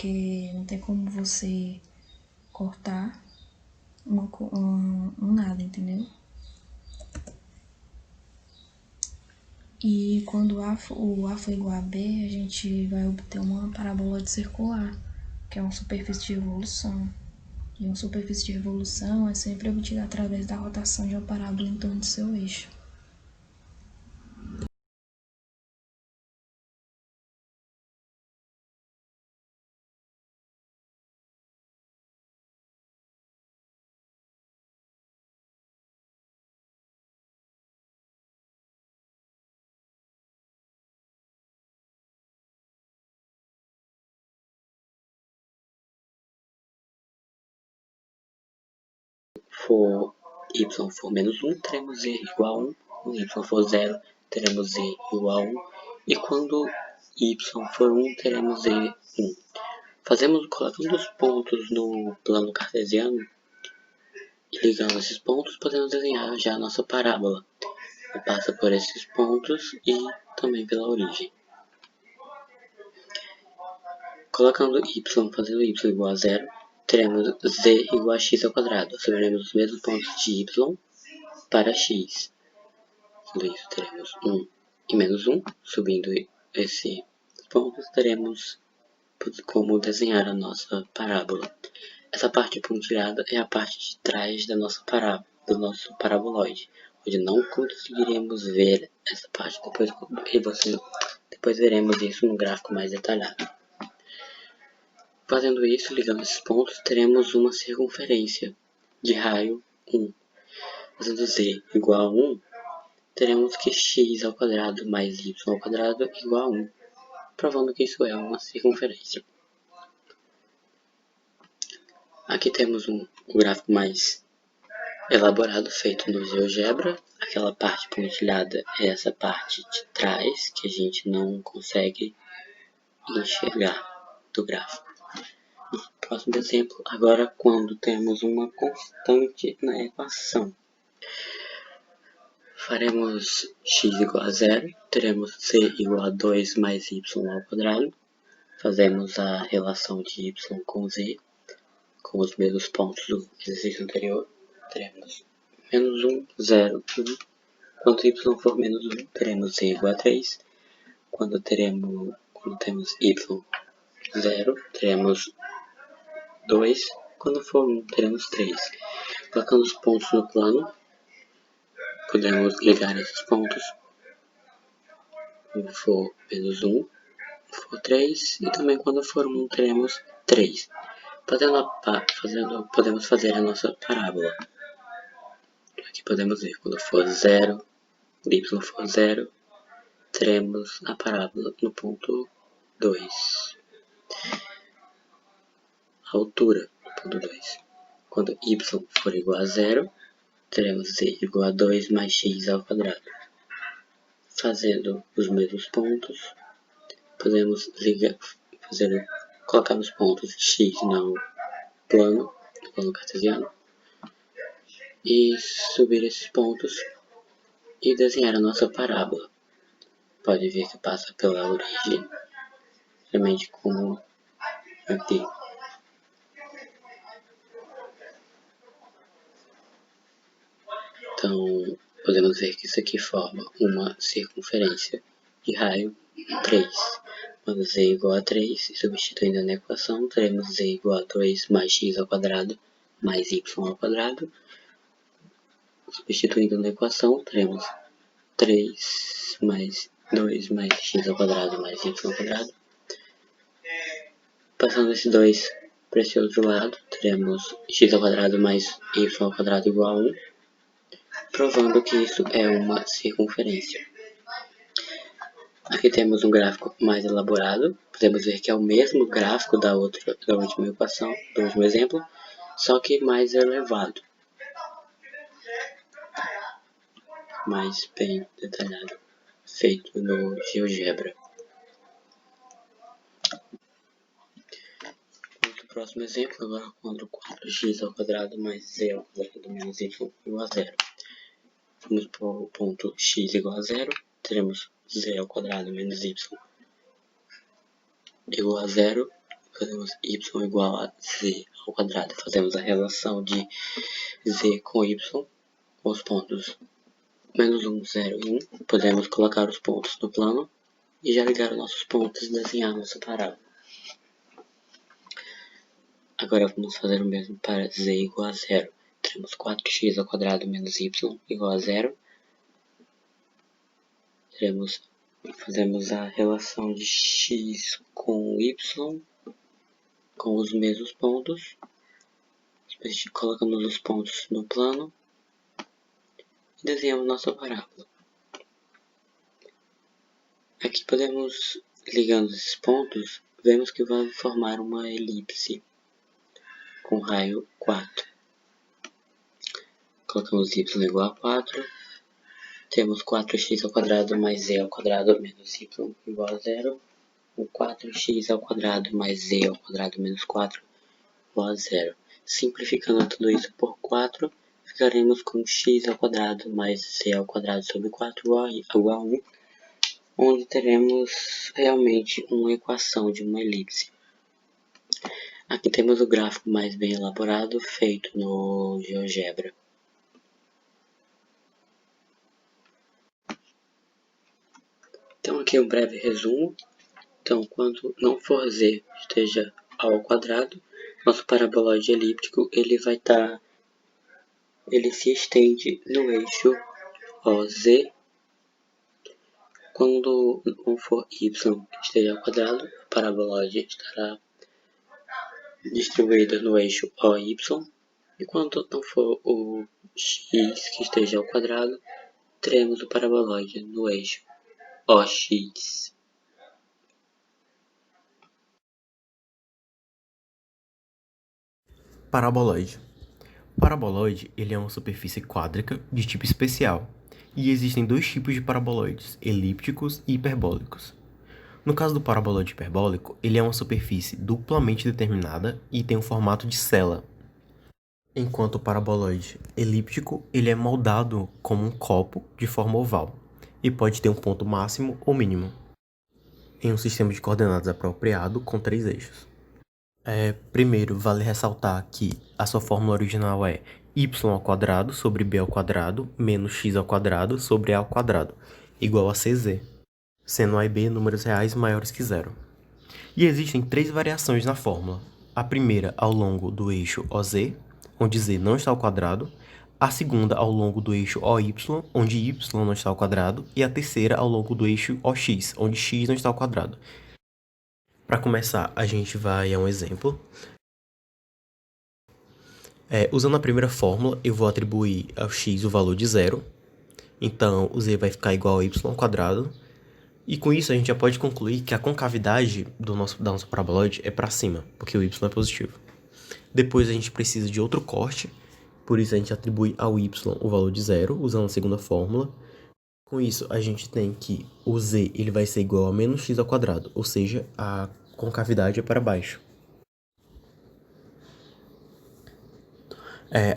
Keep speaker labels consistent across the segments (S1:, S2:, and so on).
S1: porque não tem como você cortar um nada, entendeu? E quando o A for igual a B, a gente vai obter uma paraboloide circular, que é uma superfície de revolução. E uma superfície de revolução é sempre obtida através da rotação de uma parábola em torno de seu eixo.
S2: For y for menos 1, teremos z igual a 1. Quando y for 0, teremos z igual a 1. E quando y for 1, teremos z 1. Colocando os pontos no plano cartesiano e ligando esses pontos, podemos desenhar já a nossa parábola. Passa por esses pontos e também pela origem. Colocando fazendo y igual a 0, teremos z igual a x ao quadrado. Subiremos os mesmos pontos de y para x. Sendo isso, teremos 1 e menos 1. Subindo esses pontos, teremos como desenhar a nossa parábola. Essa parte pontilhada é a parte de trás da nossa parábola, do nosso paraboloide, onde não conseguiremos ver essa parte. Depois veremos isso no gráfico mais detalhado. Fazendo isso, ligando esses pontos, teremos uma circunferência de raio 1. Fazendo z igual a 1, teremos que x ao quadrado mais y ao quadrado igual a 1, provando que isso é uma circunferência. Aqui temos um gráfico mais elaborado, feito no GeoGebra. Aquela parte pontilhada é essa parte de trás, que a gente não consegue enxergar do gráfico. Próximo exemplo, agora quando temos uma constante na equação. Faremos x igual a 0, teremos c igual a 2 mais y ao quadrado. Fazemos a relação de y com z, com os mesmos pontos do exercício anterior. Teremos menos 1, 0, 1. Quando y for menos 1, teremos z igual a 3. Quando temos y 0, teremos 2. Quando for 1, teremos 3. Colocando os pontos no plano, podemos ligar esses pontos. Quando for menos 1, for 3, e também quando for 1, teremos 3. Podemos fazer a nossa parábola. Aqui podemos ver, quando for 0, y for 0, teremos a parábola no ponto 2. A altura no ponto 2. Quando y for igual a 0, teremos z igual a 2 mais x ao quadrado. Fazendo os mesmos pontos, podemos colocar os pontos x no plano cartesiano, e subir esses pontos e desenhar a nossa parábola. Pode ver que passa pela origem, realmente como aqui. Então, podemos ver que isso aqui forma uma circunferência de raio 3. Quando z igual a 3, e substituindo na equação, teremos z igual a 2 mais x ao quadrado mais y ao quadrado. Substituindo na equação, teremos 3 mais 2 mais x ao quadrado mais y ao quadrado. Passando esses 2 para esse outro lado, teremos x ao quadrado mais y ao quadrado igual a 1, provando que isso é uma circunferência. Aqui temos um gráfico mais elaborado. Podemos ver que é o mesmo gráfico da última equação, do último exemplo, só que mais elevado, mais bem detalhado, feito no GeoGebra. No próximo exemplo, agora quando 4x ao quadrado mais z ao quadrado menos y igual a 0. Vamos para o ponto x igual a 0, teremos z ao quadrado menos y igual a 0. fazemos y igual a z ao quadrado. Fazemos a relação de z com y, com os pontos menos 1, 0 e 1. Podemos colocar os pontos no plano e já ligar os nossos pontos e desenhar nossa parábola. Agora vamos fazer o mesmo para z igual a 0. Teremos 4x ao quadrado menos y igual a 0. Fazemos a relação de x com y com os mesmos pontos. Depois colocamos os pontos no plano e desenhamos nossa parábola. Aqui podemos, ligando esses pontos, vemos que vai formar uma elipse com raio 4. Colocamos y igual a 4. Temos 4x ao quadrado mais z ao quadrado menos y igual a 0. O 4x ao quadrado mais z ao quadrado menos 4 igual a 0. Simplificando tudo isso por 4, ficaremos com x ao quadrado mais z ao quadrado sobre 4 igual a 1, onde teremos realmente uma equação de uma elipse. Aqui temos o gráfico mais bem elaborado, feito no GeoGebra. Então aqui um breve resumo. Então, quando não for z esteja ao quadrado, nosso paraboloide elíptico ele se estende no eixo OZ. Quando não for y esteja ao quadrado, o paraboloide estará distribuído no eixo OY. E quando não for o x que esteja ao quadrado, teremos o paraboloide no eixo OX.
S3: Paraboloide. O paraboloide ele é uma superfície quádrica de tipo especial, e existem dois tipos de paraboloides, elípticos e hiperbólicos. No caso do paraboloide hiperbólico, ele é uma superfície duplamente determinada e tem um formato de cela, enquanto o paraboloide elíptico ele é moldado como um copo de forma oval e pode ter um ponto máximo ou mínimo, em um sistema de coordenadas apropriado com 3 eixos. Primeiro, vale ressaltar que a sua fórmula original é y ao quadrado sobre b ao quadrado menos x ao quadrado sobre a ao quadrado, igual a cz, sendo a e b números reais maiores que zero. E existem 3 variações na fórmula. A primeira ao longo do eixo OZ, onde z não está ao quadrado, a segunda ao longo do eixo OY, onde y não está ao quadrado, e a terceira ao longo do eixo OX, onde x não está ao quadrado. Para começar, a gente vai a um exemplo. Usando a primeira fórmula, eu vou atribuir ao x o valor de 0. Então, o z vai ficar igual a y ao quadrado. E com isso, a gente já pode concluir que a concavidade da nossa paraboloide é para cima, porque o y é positivo. Depois, a gente precisa de outro corte. Por isso, a gente atribui ao y o valor de 0, usando a segunda fórmula. Com isso, a gente tem que o z ele vai ser igual a menos x ao quadrado, ou seja, a concavidade é para baixo.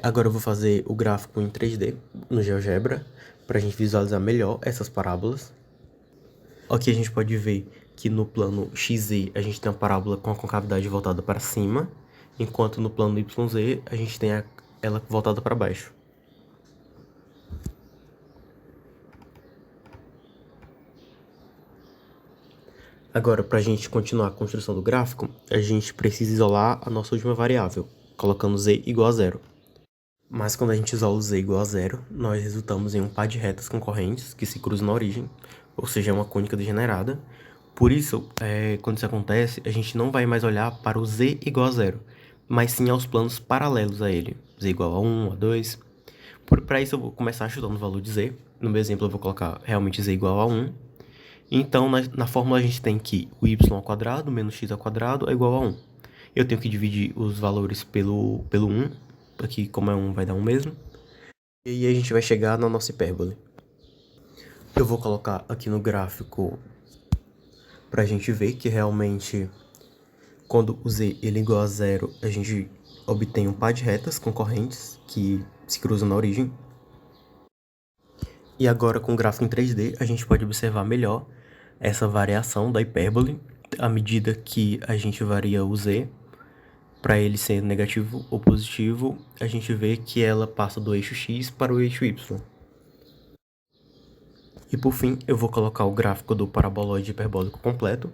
S3: Agora eu vou fazer o gráfico em 3D no GeoGebra, para a gente visualizar melhor essas parábolas. Aqui a gente pode ver que no plano XZ a gente tem a parábola com a concavidade voltada para cima, enquanto no plano YZ a gente tem ela voltada para baixo. Agora, para a gente continuar a construção do gráfico, a gente precisa isolar a nossa última variável, colocando z igual a 0. Mas quando a gente isola o z igual a 0, nós resultamos em um par de retas concorrentes que se cruzam na origem, ou seja, é uma cônica degenerada. Por isso, quando isso acontece, a gente não vai mais olhar para o z igual a 0, mas sim aos planos paralelos a ele, z igual a 1, a 2. Para isso eu vou começar chutando o valor de z. No meu exemplo eu vou colocar realmente z igual a 1. Então, na fórmula a gente tem que o y ao quadrado menos x ao quadrado é igual a 1. Eu tenho que dividir os valores pelo 1, aqui como é 1 vai dar 1 mesmo. E aí a gente vai chegar na nossa hipérbole. Eu vou colocar aqui no gráfico para a gente ver que realmente quando o z ele é igual a 0, a gente obtém um par de retas concorrentes que se cruzam na origem. E agora, com o gráfico em 3D, a gente pode observar melhor essa variação da hipérbole à medida que a gente varia o z, para ele ser negativo ou positivo, a gente vê que ela passa do eixo x para o eixo y. E por fim, eu vou colocar o gráfico do paraboloide hiperbólico completo,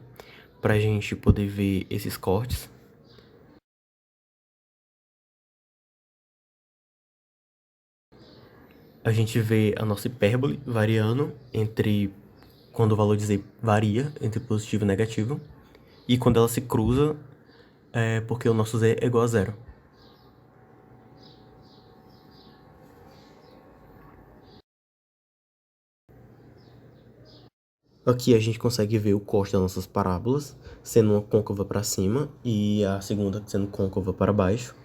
S3: para a gente poder ver esses cortes. A gente vê a nossa hipérbole variando entre quando o valor de z varia entre positivo e negativo, e quando ela se cruza, porque o nosso z é igual a zero. Aqui a gente consegue ver o corte das nossas parábolas, sendo uma côncava para cima e a segunda sendo côncava para baixo.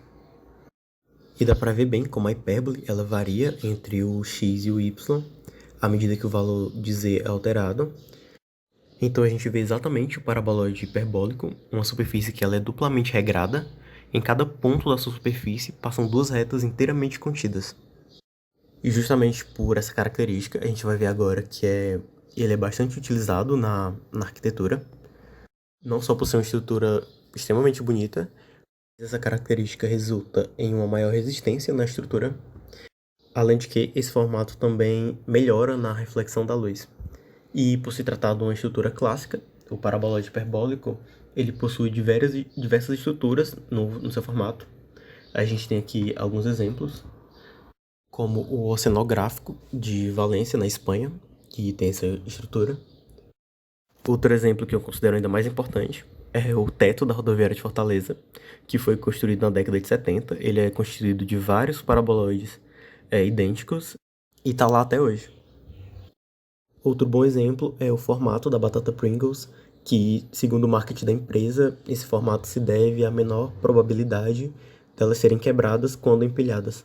S3: E dá para ver bem como a hipérbole ela varia entre o x e o y, à medida que o valor de z é alterado. Então a gente vê exatamente o paraboloide hiperbólico, uma superfície que ela é duplamente regrada. Em cada ponto da sua superfície passam duas retas inteiramente contidas. E justamente por essa característica, a gente vai ver agora que ele é bastante utilizado na arquitetura, não só por ser uma estrutura extremamente bonita, mas essa característica resulta em uma maior resistência na estrutura, além de que esse formato também melhora na reflexão da luz. E por se tratar de uma estrutura clássica, o paraboloide hiperbólico, ele possui diversas estruturas no seu formato. A gente tem aqui alguns exemplos, como o oceanográfico de Valência, na Espanha, que tem essa estrutura. Outro exemplo que eu considero ainda mais importante é o teto da rodoviária de Fortaleza, que foi construído na década de 70. Ele é constituído de vários paraboloides idênticos e está lá até hoje. Outro bom exemplo é o formato da batata Pringles, que, segundo o marketing da empresa, esse formato se deve à menor probabilidade delas serem quebradas quando empilhadas.